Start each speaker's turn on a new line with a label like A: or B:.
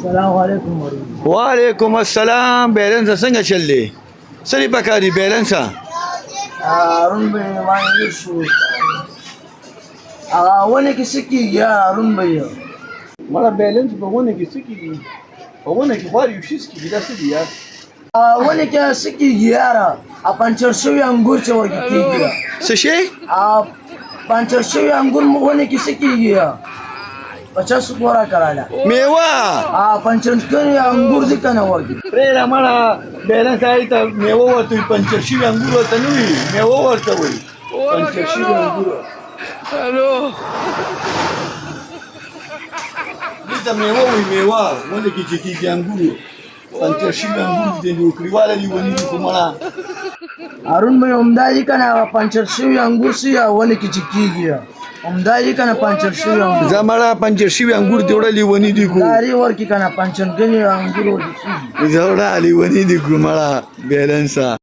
A: Assalamualaikum warahmatullahi.
B: Waalaikumsalam. Belensa څنګه چل دی؟ سری پکاري belensa.
A: Rumbe wani su. Wani kisiki ya rumbe ya.
B: مړه بیلنس په ونه کې څه کېږي په ونه کې خوار یو شیز کېږي دا څه دي یار
A: Wani kisiki ya. Pancar suwi anggur cewar kiki ya.
B: څه شی
A: Pancar suwi anggur wani kisiki ya. Baca sukora karala.
B: میوه
A: Pancar kani anggur di kana wargi.
B: پرېږده مړه بیلنس هغې ته میوه ورته وي پنچر شوي انګور ورته نه وي میوه ورته وایي پنچر شوي انګور دې ته میوه وایي میوه ونه کې چې کېږي انګورو پنچر شوي انګور دي نوکریواله لیوني دي خو مړه
A: Arun bai umdaji kana pancar suwi anggur siya wani kiciki ya. Umdaji kana pancar suwi anggur.
B: زه مړه پنچر شوي انګور دې وړه لیوني دي کو
A: Dari warki kana pancar gani anggur warki.
B: زه وړه لیوني دي کو مړه بیلنسه